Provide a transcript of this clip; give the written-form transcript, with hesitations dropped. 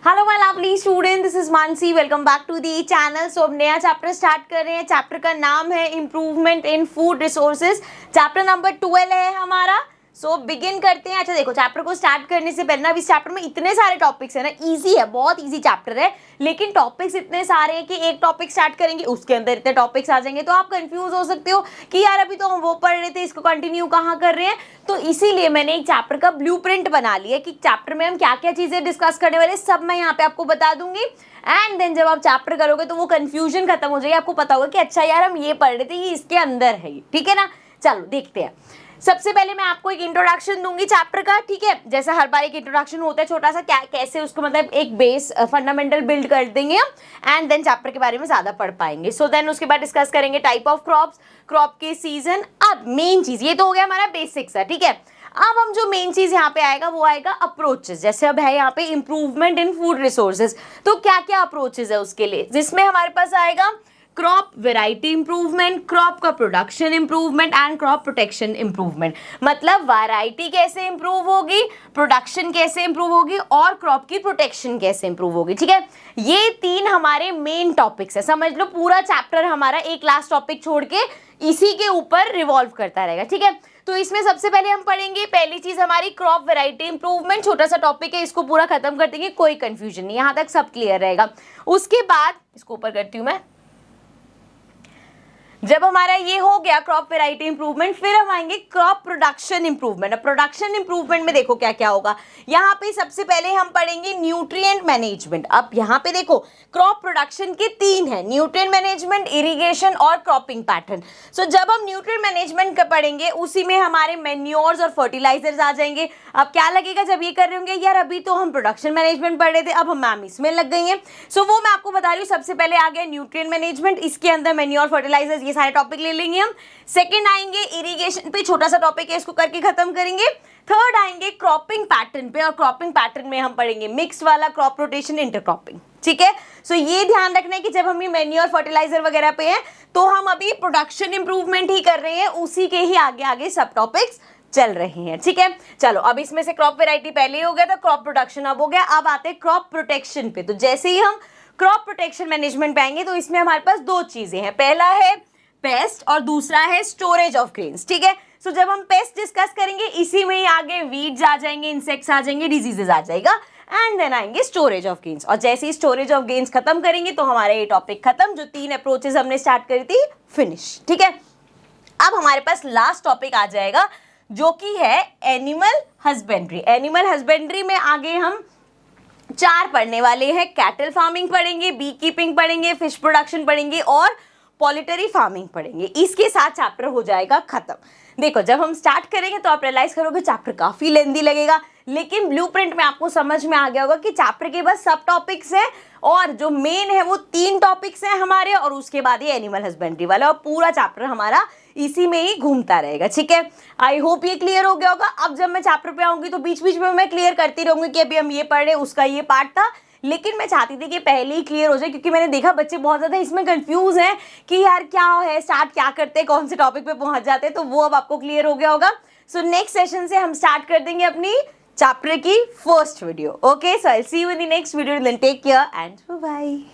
Hello my lovely student, this is Mansi. Welcome back to the channel. So अब नया chapter start कर रहे हैं। चैप्टर का नाम है improvement in food resources. Chapter number 12 है हमारा। सो बिगिन करते हैं। अच्छा देखो, चैप्टर को स्टार्ट करने से पहले ना, इस चैप्टर में इतने सारे टॉपिक्स है ना, इजी है, बहुत इजी चैप्टर है, लेकिन टॉपिक्स इतने सारे हैं कि एक टॉपिक स्टार्ट करेंगे उसके अंदर इतने टॉपिक्स आ जाएंगे, तो आप कंफ्यूज हो सकते हो कि यार अभी तो हम वो पढ़ रहे थे, इसको कंटिन्यू कहाँ कर रहे हैं। तो इसीलिए मैंने एक चैप्टर का ब्लूप्रिंट बना लिया कि चैप्टर में हम क्या क्या चीजें डिस्कस करने वाले, सब मैं यहाँ पे आपको बता दूंगी। एंड देन जब आप चैप्टर करोगे तो वो कंफ्यूजन खत्म हो जाएगी, आपको पता होगा कि अच्छा यार हम ये पढ़ रहे थे, ये इसके अंदर है, ठीक है ना। चलो देखते हैं। सबसे पहले मैं आपको एक इंट्रोडक्शन दूंगी चैप्टर का, ठीक है। जैसे हर बार एक इंट्रोडक्शन होता है छोटा सा, क्या कैसे उसको मतलब एक बेस फंडामेंटल बिल्ड कर देंगे हम, एंड देन चैप्टर के बारे में ज्यादा पढ़ पाएंगे। सो देन उसके बाद डिस्कस करेंगे टाइप ऑफ क्रॉप्स, क्रॉप के सीजन। अब मेन चीज ये तो हो गया हमारा बेसिक्स है, ठीक है। अब हम जो मेन चीज यहाँ पे आएगा वो आएगा अप्रोचेस। जैसे अब है यहाँ पे इंप्रूवमेंट इन फूड रिसोर्सेज, तो क्या क्या अप्रोचेस है उसके लिए, जिसमें हमारे पास आएगा क्रॉप वेराइटी इंप्रूवमेंट, क्रॉप का production improvement and crop protection improvement. मतलब वैरायटी कैसे इंप्रूव होगी, प्रोडक्शन कैसे इंप्रूव होगी और क्रॉप की प्रोटेक्शन कैसे इंप्रूव होगी, ठीक है। ये तीन हमारे मेन टॉपिक्स है। समझ लो पूरा चैप्टर हमारा एक लास्ट टॉपिक छोड़ के इसी के ऊपर रिवॉल्व करता रहेगा, ठीक है। तो इसमें सबसे पहले हम पढ़ेंगे, पहली चीज हमारी क्रॉप वेराइटी इंप्रूवमेंट। छोटा सा टॉपिक है, इसको पूरा खत्म कर देंगे, कोई कंफ्यूजन नहीं, यहां तक सब क्लियर रहेगा। उसके बाद इसको ऊपर करती हूं मैं। जब हमारा ये हो गया क्रॉप वेराइटी इंप्रूवमेंट, फिर हम आएंगे क्रॉप प्रोडक्शन इंप्रूवमेंट। अब प्रोडक्शन इंप्रूवमेंट में देखो क्या क्या होगा। यहाँ पे सबसे पहले हम पढ़ेंगे न्यूट्रिएंट मैनेजमेंट। अब यहाँ पे देखो क्रॉप प्रोडक्शन के तीन है, न्यूट्रिएंट मैनेजमेंट, इरिगेशन और क्रॉपिंग पैटर्न। सो जब हम न्यूट्रिएंट मैनेजमेंट का पढ़ेंगे, उसी में हमारे मैन्योर्स और फर्टिलाइजर्स आ जाएंगे। अब क्या लगेगा जब ये कर रहे होंगे, यार अभी तो हम प्रोडक्शन मैनेजमेंट पढ़ रहे थे, अब हम मैम इसमें लग गई हैं। सो वो मैं आपको बता रही हूँ। सबसे पहले आ गया न्यूट्रिएंट मैनेजमेंट, इसके अंदर मैन्योर, फर्टिलाइजर्स, ये सारे टॉपिक ले लेंगे हम। सेकंड आएंगे इरिगेशन पे, छोटा सा टॉपिक है, इसको करके खत्म करेंगे। थर्ड आएंगे क्रॉपिंग पैटर्न पे, और क्रॉपिंग पैटर्न में हम पढ़ेंगे मिक्स वाला, क्रॉप रोटेशन, इंटरक्रॉपिंग, ठीक है। सो ये ध्यान रखना है कि जब हम ये मैन्योर, फर्टिलाइजर वगैरह पे हैं, तो हम अभी प्रोडक्शन इंप्रूवमेंट ही कर रहे हैं, उसी के ही आगे आगे सब टॉपिक्स चल रही हैं, ठीक है। चलो अब इसमें से क्रॉप वेराइटी पहले ही हो गया था, क्रॉप प्रोडक्शन अब हो गया। अब आते हैं क्रॉप प्रोटेक्शन पे। तो जैसे ही हम क्रॉप प्रोटेक्शन मैनेजमेंट पे आएंगे, तो इसमें हमारे पास दो चीजें हैं, पहला है पेस्ट और दूसरा है स्टोरेज ऑफ ग्रेन्स, ठीक है। सो जब हम पेस्ट डिस्कस करेंगे, इसी में ही आगे वीड्स आ जाएंगे, इंसेक्ट्स आ जाएंगे, डिजीजेस आ जाएगा, एंड देन आएंगे स्टोरेज ऑफ ग्रेन्स। और जैसे ही स्टोरेज ऑफ ग्रेन्स खत्म करेंगे, तो हमारा ये टॉपिक खत्म। जो तीन अप्रोचेस हमने स्टार्ट करी थी, फिनिश, ठीक है। अब हमारे पास लास्ट टॉपिक आ जाएगा, जो कि है एनिमल हस्बेंड्री। एनिमल हस्बेंड्री में आगे हम चार पढ़ने वाले हैं। कैटल फार्मिंग पढ़ेंगे, बी कीपिंग पढ़ेंगे, फिश प्रोडक्शन पढ़ेंगे और पॉलिटरी फार्मिंग पढ़ेंगे। इसके साथ चैप्टर हो जाएगा खत्म। देखो जब हम स्टार्ट करेंगे तो आप रियलाइज करोगे चैप्टर काफी लेंदी लगेगा, लेकिन ब्लूप्रिंट में आपको समझ में आ गया होगा कि चैप्टर के बस सब टॉपिक्स हैं, और जो मेन है वो तीन टॉपिक्स हैं हमारे, और उसके बाद ये एनिमल हस्बेंड्री वाला, और पूरा चैप्टर हमारा इसी में ही घूमता रहेगा, ठीक है। आई होप ये क्लियर हो गया होगा। अब जब मैं चैप्टर पे आऊंगी तो बीच बीच में मैं क्लियर करती रहूंगी कि अभी हम ये पढ़ रहे, उसका ये पार्ट था, लेकिन मैं चाहती थी कि पहले ही क्लियर हो जाए, क्योंकि मैंने देखा बच्चे बहुत ज्यादा इसमें कंफ्यूज हैं कि यार क्या है, स्टार्ट क्या करते हैं, कौन से टॉपिक पे पहुंच जाते हैं। तो वो अब आपको क्लियर हो गया होगा। सो नेक्स्ट सेशन से हम स्टार्ट कर देंगे अपनी चैप्टर की first video. Okay, so I will see you in the next video. Then take care and bye.